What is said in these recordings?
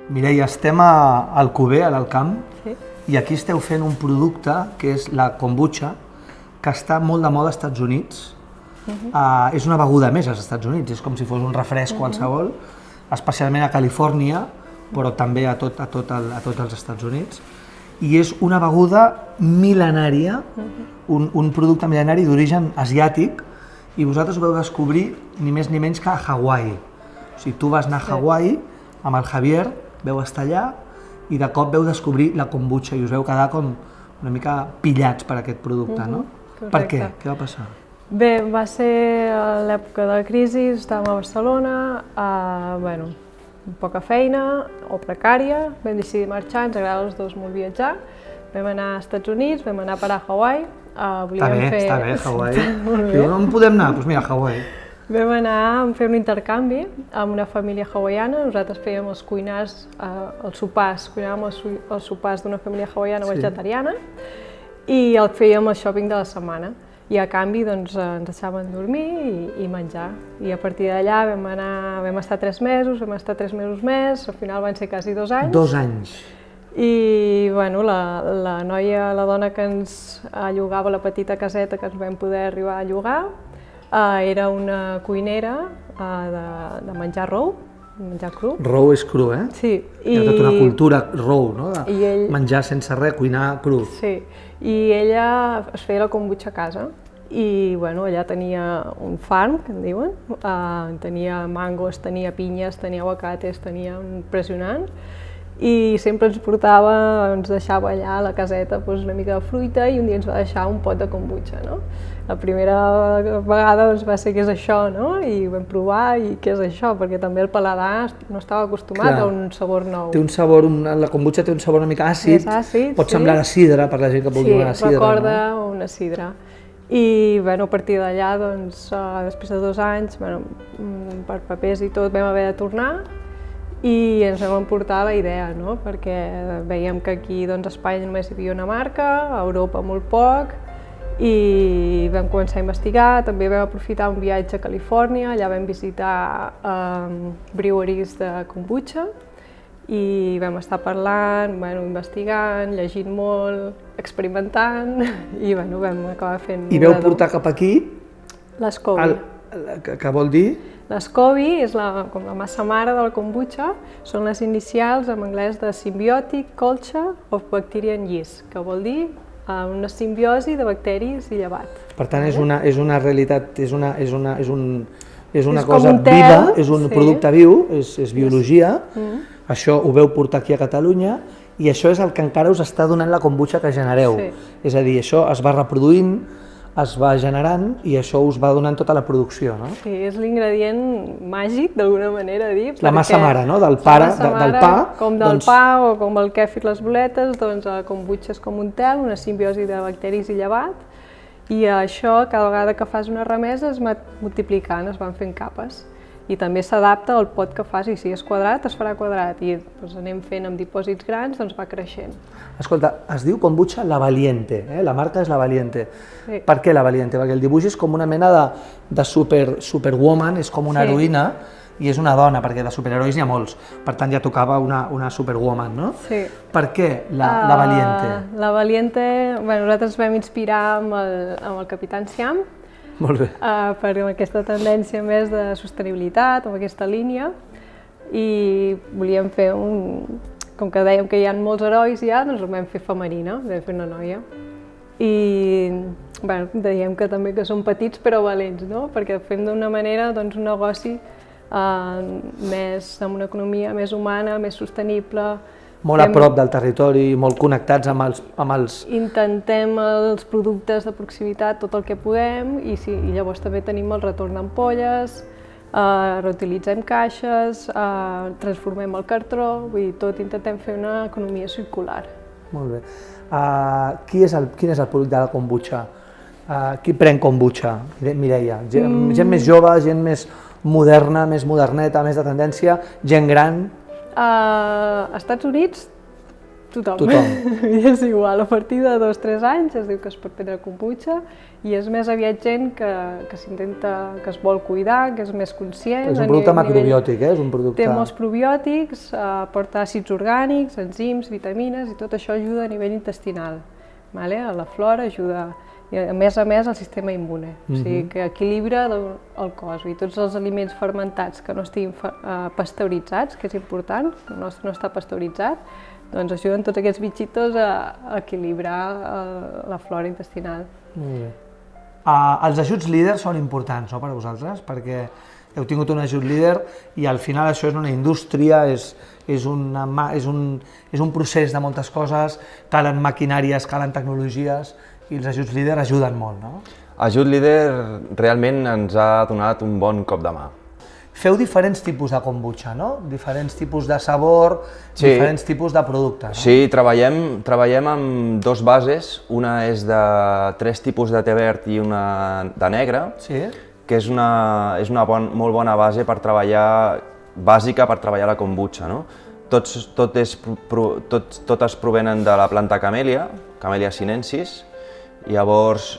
Mireia, estem a Alcover, a l'Alt Camp, Sí. i aquí esteu fent un producte que és la kombucha, que està molt de moda als Estats Units. És una beguda més als Estats Units, és com si fos un refresc qualsevol, especialment a Califòrnia, però també a tots els Estats Units. I és una beguda mil·lenària, un producte mil·lenari d'origen asiàtic, i vosaltres ho vau descobrir ni més ni menys que a Hawaii. O sigui, tu vas anar a Hawaii amb el Javier, veu estar allà i de cop veu descobrir la kombucha i us veu quedar com una mica pillats per aquest producte, no? Per què? Què va passar? Bé, va ser a l'època de la crisi, estàvem a Barcelona, poca feina o precària, vam decidir marxar, ens agrada als dos molt viatjar, vam anar als Estats Units, vam anar a parar a Hawaii. Està bé, Hawaii. On podem anar? Doncs mira, a Hawaii. Vam anar a fer un intercanvi amb una família hawaiana, nosaltres fèiem els cuinars, els sopars, cuinàvem els sopars d'una família hawaiana vegetariana i el fèiem el shopping de la setmana. I a canvi ens deixaven dormir i menjar. I a partir d'allà vam estar 3 mesos, vam estar 3 mesos més, al final van ser quasi 2 anys. 2 anys. I la noia, la dona que ens llogava la petita caseta que ens vam poder arribar a llogar, era una cuinera de menjar raw, menjar cru. Raw és cru, eh? Sí. Hi ha tota una cultura raw, no? De menjar sense res, cuinar cru. Sí, i ella es feia la kombucha a casa. I allà tenia un farm, que en diuen, tenia mangos, tenia pinyes, tenia aguacates, tenia impressionant. I sempre ens portava, ens deixava allà a la caseta una mica de fruita i un dia ens va deixar un pot de kombucha, no? La primera vegada va ser què és això, no? I vam provar i què és això, perquè també el paladar no estava acostumat a un sabor nou. Té un sabor, la kombucha té un sabor una mica àcid, pot semblar a sidra per la gent que vulgui donar sidra. Sí, recorda una sidra. I a partir d'allà, després de 2 anys, per papers i tot, vam haver de tornar i ens vam emportar la idea, no? Perquè veiem que aquí a Espanya només hi havia una marca, a Europa molt poc, i vam començar a investigar. També vam aprofitar un viatge a Califòrnia, allà vam visitar breweries de kombucha i vam estar parlant, investigant, llegint molt, experimentant i vam acabar fent... I vau portar cap aquí? L'SCOBY. Què vol dir? L'SCOBY és com la massa mare de la kombucha, són les inicials en anglès de Symbiotic Culture of Bacteria and Yeast, que vol dir una simbiosi de bacteris i llevat. Per tant, és una realitat, és una cosa viva, és un producte viu, és biologia. Això ho veu portar aquí a Catalunya i això és el que encara us està donant la kombucha que genereu. És a dir, això es va reproduint, es va generant i això us va donant tota la producció, no? Sí, és l'ingredient màgic, d'alguna manera, dir. La massa mare, no? Del pa. Com del pa o com el kèfir, les boletes, doncs la kombucha és com un tel, una simbiosi de bacteris i llevat, i això, cada vegada que fas una remesa, es va multiplicant, es van fent capes. I també s'adapta al pot que fas, i si és quadrat, es farà quadrat, i anem fent amb dipòsits grans, doncs va creixent. Escolta, es diu kombucha La Valiente, la marca és La Valiente. Per què La Valiente? Perquè el dibuix és com una mena de superwoman, és com una heroïna, i és una dona, perquè de superherois n'hi ha molts, per tant ja tocava una superwoman, no? Sí. Per què La Valiente? La Valiente, nosaltres vam inspirar amb el Capitán Siam, molt bé. Per aquesta tendència més de sostenibilitat, amb aquesta línia, i volíem fer com que dèiem que hi ha molts herois ja, doncs ho vam fer femenina, vam fer una noia. I dèiem que també que són petits però valents, no? Perquè fem d'una manera un negoci amb una economia més humana, més sostenible. Molt a prop del territori, molt connectats amb els... Intentem els productes de proximitat tot el que podem i llavors també tenim el retorn d'ampolles, reutilitzem caixes, transformem el cartró, vull dir, tot intentem fer una economia circular. Molt bé. Quin és el producte de la kombucha? Qui pren kombucha, Mireia? Gent més jove, gent més moderna, més moderneta, més de tendència, gent gran? Als Estats Units Tothom. I és igual, a partir de 2 o 3 anys es diu que es pot prendre kombucha i és més aviat gent que s'intenta, que es vol cuidar, que és més conscient. És un producte macrobiòtic, és un producte... Té molts probiòtics, aporta àcids orgànics, enzims, vitamines i tot això ajuda a nivell intestinal. A la flora ajuda, i a més al sistema immune, o sigui que equilibra el cos i tots els aliments fermentats que no estiguin pasteuritzats, que és important, el nostre no està pasteuritzat, doncs ajuden tots aquests bitxitos a equilibrar la flora intestinal. Molt bé. Els ajuts líder són importants, no, per a vosaltres? Perquè heu tingut un ajut líder i al final això és una indústria, és un procés de moltes coses, calen maquinàries, calen tecnologies i els ajuts líder ajuden molt, no? Ajut líder realment ens ha donat un bon cop de mà. Feu diferents tipus de kombucha, no? Diferents tipus de sabor, diferents tipus de producte, no? Sí, treballem amb 2 bases, una és de 3 tipus de té verd i una de negre, que és una molt bona base per treballar, bàsica per treballar la kombucha, no? Totes provenen de la planta Camellia, Camellia sinensis. Llavors,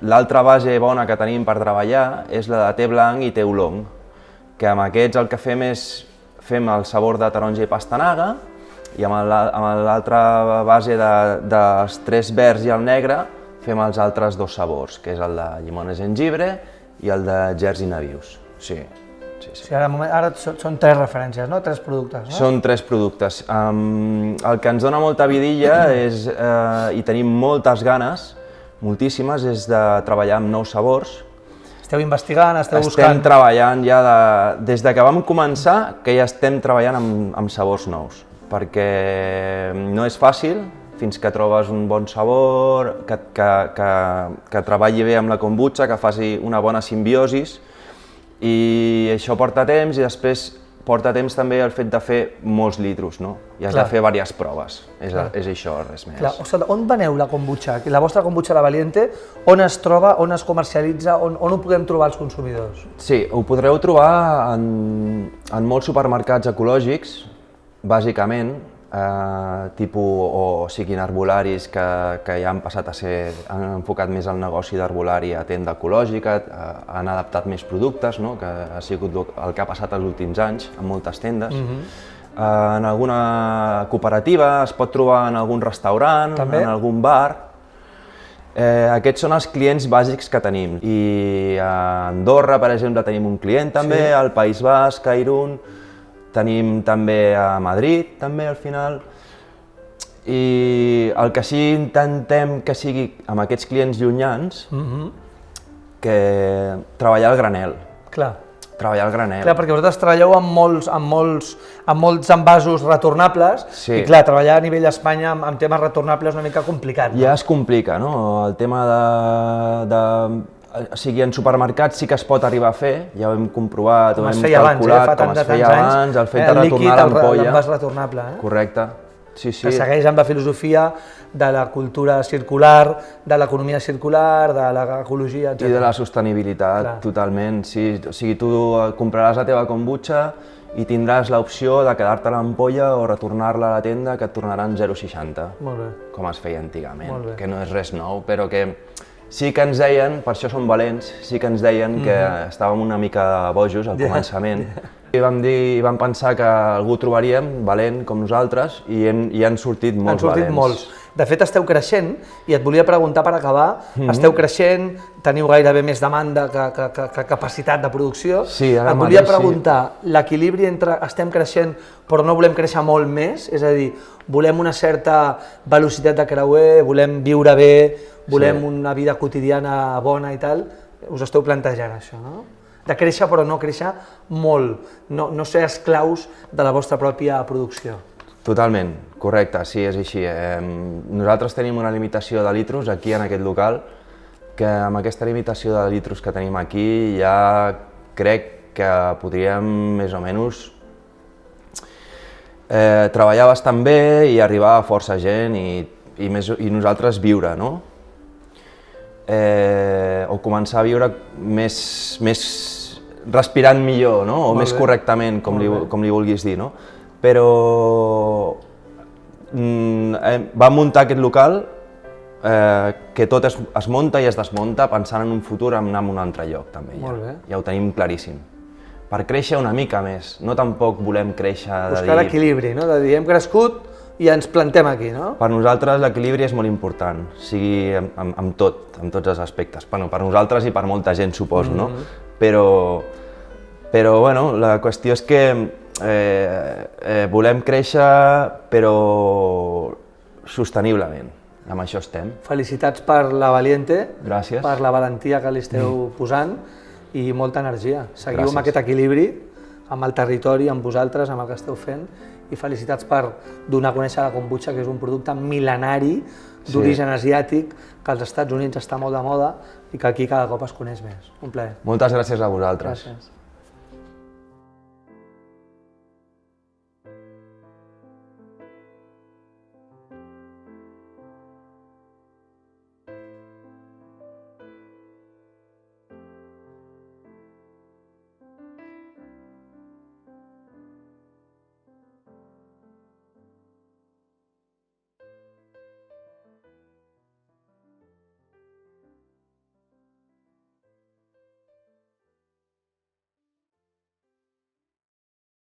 l'altra base bona que tenim per treballar és la de té blanc i té oolong, que amb aquests el que fem és fem el sabor de taronja i pastanaga i amb l'altra base dels 3 verds i el negre fem els altres 2 sabors, que és el de llimona i jengibre i el de gerds i nabius. Sí. Ara són 3 referències, no? 3 productes, no? Són 3 productes. El que ens dona molta vidilla i tenim moltes ganes, moltíssimes, és de treballar amb nous sabors. Esteu investigant, esteu buscant... Estem treballant ja des de que vam començar, que ja estem treballant amb sabors nous, perquè no és fàcil fins que trobes un bon sabor, que treballi bé amb la kombucha, que faci una bona simbiosi, i això porta temps i després porta temps també el fet de fer molts litros, no? I has de fer diverses proves, és això, res més. On veneu la kombucha? La vostra kombucha La Valiente, on es troba, on es comercialitza, on ho podem trobar els consumidors? Sí, ho podreu trobar en molts supermercats ecològics, bàsicament, o siguin arbolaris que ja han passat han enfocat més al negoci d'arbulari a tenda ecològica, han adaptat més productes, que ha sigut el que ha passat els últims anys en moltes tendes. En alguna cooperativa, es pot trobar en algun restaurant, en algun bar. Aquests són els clients bàsics que tenim. I a Andorra, per exemple, tenim un client també, al País Basc, a Irún, tenim també a Madrid, també, al final. I el que sí intentem que sigui amb aquests clients llunyans, que treballar al granel. Clar. Treballar al granel. Clar, perquè vosaltres treballeu amb molts envasos retornables i clar, treballar a nivell d'Espanya amb temes retornables és una mica complicat. Ja es complica, no? El tema o sigui, en supermercats sí que es pot arribar a fer, ja ho hem comprovat, ho hem calculat, com es feia abans, el fet de retornar l'ampolla. L'envàs retornable, Correcte, sí. Que segueix amb la filosofia de la cultura circular, de l'economia circular, de l'ecologia, etc. I de la sostenibilitat, totalment, sí. O sigui, tu compraràs la teva kombucha i tindràs l'opció de quedar-te l'ampolla o retornar-la a la tenda, que et tornaran 0,60, com es feia antigament, que no és res nou, però que sí que ens deien, per això som valents, sí que ens deien que estàvem una mica bojos al començament. I vam pensar que algú trobaríem valent com nosaltres i han sortit molts valents. De fet, esteu creixent i et volia preguntar per acabar, esteu creixent, teniu gairebé més demanda que capacitat de producció. Et volia preguntar, l'equilibri entre estem creixent però no volem créixer molt més, és a dir, volem una certa velocitat de creuer, volem viure bé, volem una vida quotidiana bona i tal, us esteu plantejant això, no? De créixer però no créixer molt, no ser esclaus de la vostra pròpia producció. Totalment, correcte, sí, és així. Nosaltres tenim una limitació de litros aquí en aquest local, que amb aquesta limitació de litros que tenim aquí ja crec que podríem més o menys treballar bastant bé i arribar a força gent i nosaltres viure, no? O començar a viure més respirant millor, no? O més correctament, com li vulguis dir, no? Però vam muntar aquest local que tot es munta i es desmunta pensant en un futur anar a un altre lloc també. Molt bé. Ja ho tenim claríssim. Per créixer una mica més, no tampoc volem créixer de dir... Buscar l'equilibri, no? De dir, hem crescut i ens plantem aquí, no? Per nosaltres l'equilibri és molt important, sigui amb tot, en tots els aspectes. Bueno, per nosaltres i per molta gent, suposo, no? Però bueno, la qüestió és que volem créixer, però sosteniblement. Amb això estem. Felicitats per la Valiente, Gràcies. per la valentia que li esteu posant i molta energia. Seguiu Gràcies. amb aquest equilibri, amb el territori, amb vosaltres, amb el que esteu fent, i felicitats per donar a conèixer la kombucha, que és un producte mil·lenari d'origen asiàtic, que als Estats Units està molt de moda i que aquí cada cop es coneix més. Un plaer. Moltes gràcies a vosaltres. Gràcies.